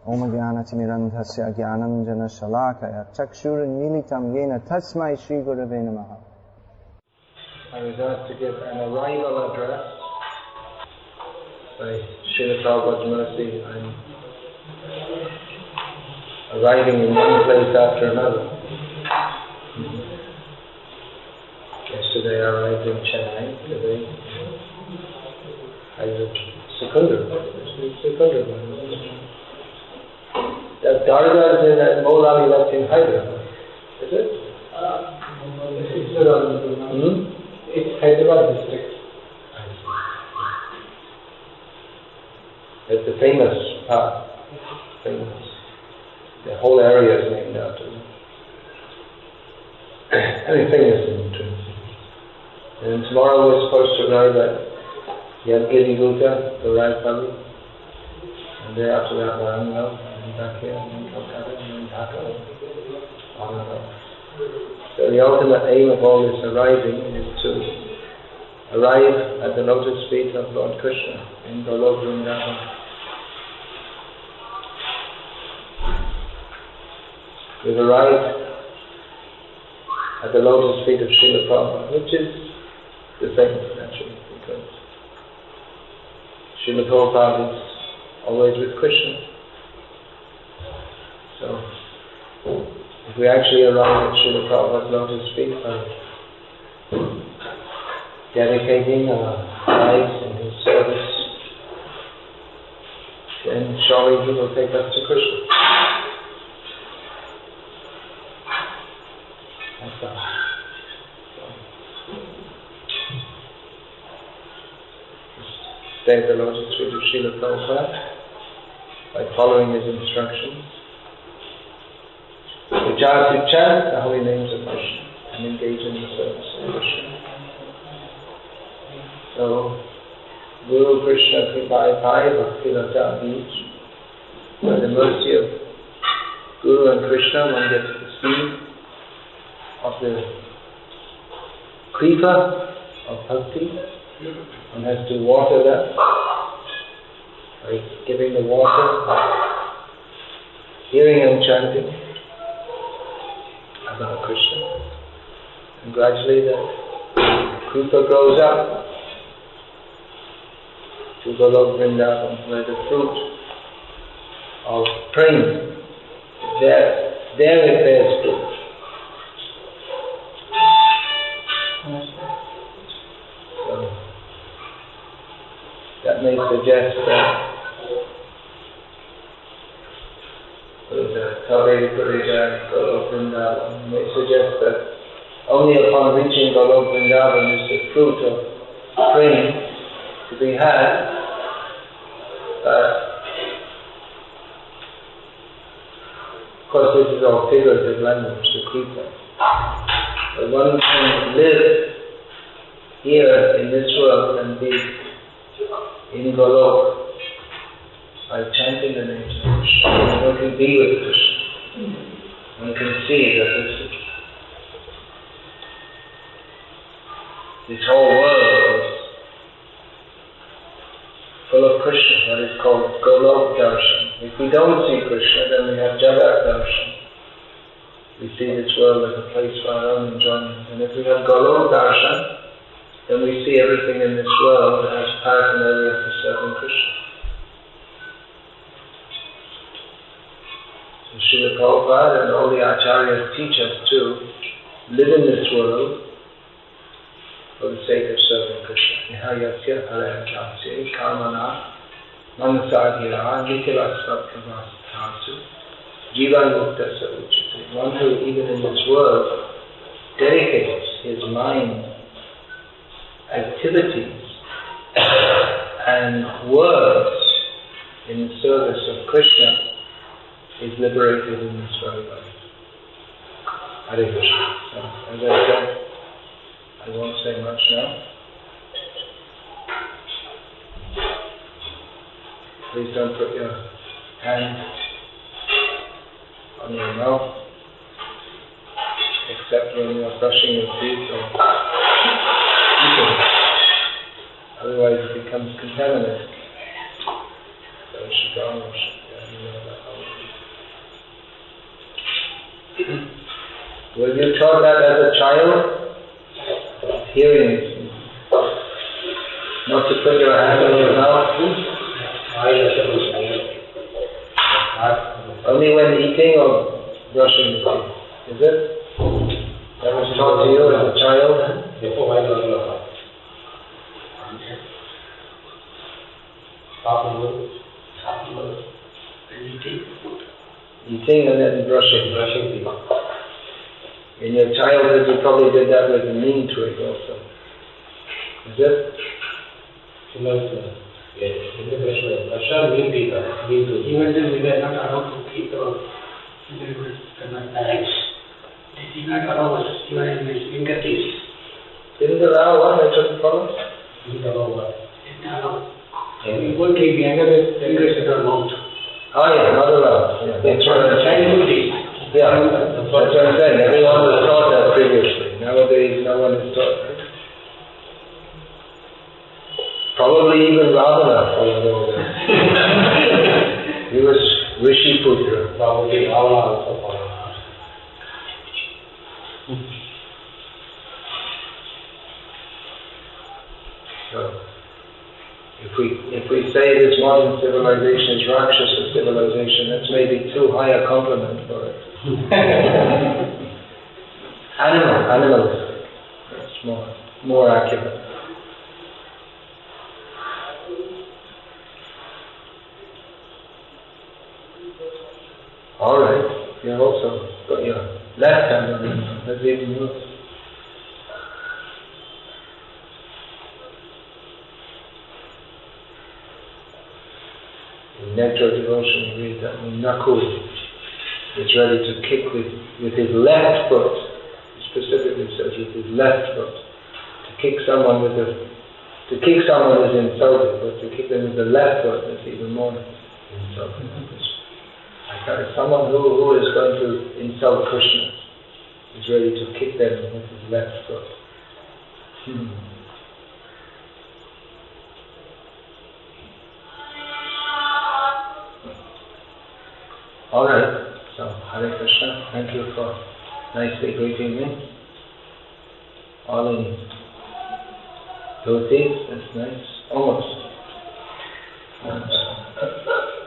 Om Jnana-timirandhasya Jnananjana Shalakaya Chakshur-militam Yena Tasmai Shri Gurave Namaha. I was asked to give an arrival address by Srila Prabhupada's mercy. I'm arriving in one place after another. Yesterday I arrived in Chennai. Today I was at Secunderabad. The Dargah is in Molali, that's in Hyderabad. Is it? It's Hyderabad district. It's the famous part. Famous. The whole area is named after it. Very famous in Trinity. And tomorrow we're supposed to arrive at Goloka, the Rajpali. And day after that, Varangal, and back here, and then Kolkata, and then Dhaka, on and on. So the ultimate aim of all this arriving is to arrive at the lotus feet of Lord Krishna in Goloka Vrindavan. We've arrived at the lotus feet of Srila Prabhupada, which is the same, naturally, because Srila Prabhupada is always with Krishna. So, if we actually arrive at Srila Prabhupada's lotus feet by dedicating our lives in his service, then surely he will take us to Krishna. That's all. Stay at the lotus feet of Srila Prabhupada by following his instructions, which are to chant the holy names of Krishna and engage in the service of Krishna. So, Guru Krishna Kripai Pai Bhakti Lata Beach, by the mercy of Guru and Krishna, one gets the seed of the kripa of Bhakti. One has to water that by giving the water, hearing and chanting about Krishna. And gradually that kripa grows up to Goloka Vrindavan, where the fruit of prema is there. There it bears fruit. So, that may suggest that may suggest that only upon reaching Goloka Vrindavan is the fruit of prema to be had. Of course, this is all figurative language, the kripa. But one can live here in this world and be in Goloka by chanting the names of Krishna. One can be with Krishna. One can see that this whole world is full of Krishna. That is called Goloka Darshan. If we don't see Krishna, then we have Jagat Darshan. We see this world as a place for our own enjoyment. And if we have Goloka Darshan, then we see everything in this world as paraphernalia for serving Krishna. So Srila Prabhupada and all the Acharyas teach us to live in this world for the sake of serving Krishna. Nihayasya parayakasya karmana manasadhira nikilasvapravasthasu jivan muktasa uchite. One who even in this world dedicates his mind, activities and words in the service of Krishna is liberated in this very life. Hare Krishna. So, as I said, I won't say much now. Please don't put your hand on your mouth except when you are brushing your teeth or eating. Otherwise it becomes contaminated. So you should go and wash it. Were you taught that as a child? Hearing it. Not to put your hand in your mouth. Only when eating or brushing your teeth. Is it? That was taught to you as a child? Eating and then brushing teeth. In your childhood you probably did that with a neem twig also. Is it? Yes, in the Russia neem twig. Even then we were not allowed to keep our parents. They did not allow us even in my fingertips. Didn't allow what? I couldn't follow? Didn't allow what? Didn't allow. We won't keep younger fingers in our mouth. Oh yeah, not allowed. Yeah, that's what I'm saying. Yeah, that's what I'm saying. Everyone was taught that previously. Nowadays, no one is taught that. Probably even Ravana followed that. He was Rishi Putra. Probably Ravana also followed. So, if we say this modern civilization is Rakshasa civilization, that's maybe too high a compliment for it. Animalistic. That's more accurate. Alright, you've also got your left hand on it. That's even worse. In Nectar Devotion we read that when Nakul is ready to kick with his left foot, he specifically says with his left foot, to kick someone is insulting, but to kick them with the left foot is even more insulting. Someone who is going to insult Krishna is ready to kick them with his left foot. Alright, so Hare Krishna, thank you for nicely greeting me. All in dhotis, that's nice, almost.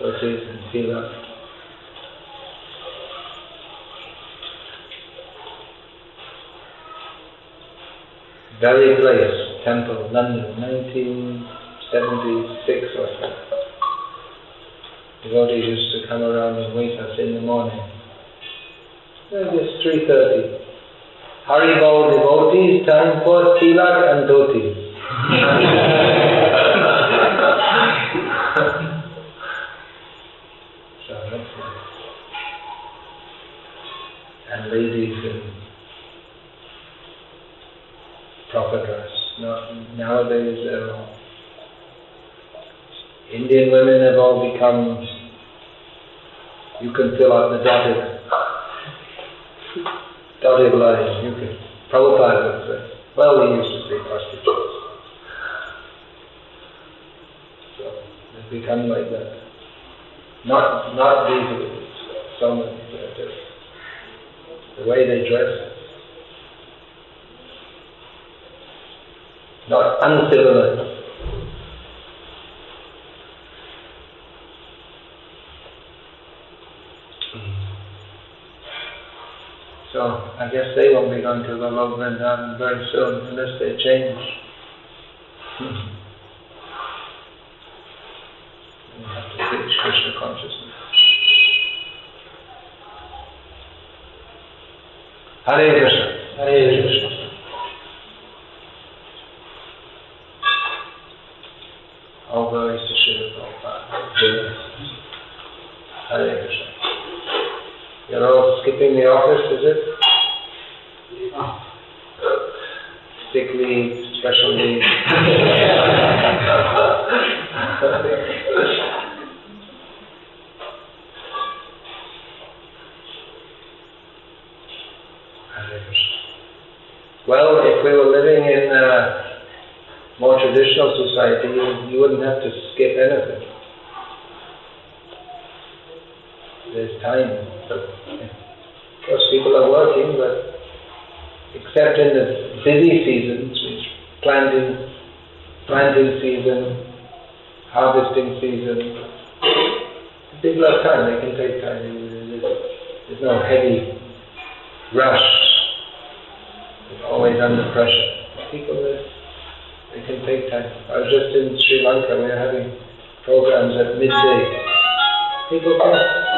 Dhotis and sila. Very place, temple, London, 1976 or so. Devotees used to come around and wait us in the morning. It's 3:30. Haribol devotees, time for tilak and dhotis. So that's nice. And ladies in proper dress. Nowadays, Indian women have all become, you can fill out the dotted line. You can, Prabhupada would say, well, we used to say prostitutes. So, they've become like that. Not these, so many, the way they dress. Not uncivilized. So I guess they won't be going to the Lord Vrindavan very soon unless they change. We have to teach Krishna consciousness. Hare Krishna. Hare Krishna. All glories to Srila Prabhupada. Hare Krishna. You're all skipping the office, is it? Sick leave, special leave. Well, if we were living in a more traditional society, you wouldn't have to skip anything. There's time. But, of course, people are working, but except in the busy seasons, which planting season, harvesting season. People have time, they can take time. There's no heavy rush. It's always under pressure. People, they can take time. I was just in Sri Lanka, we were having programs at midday. People come.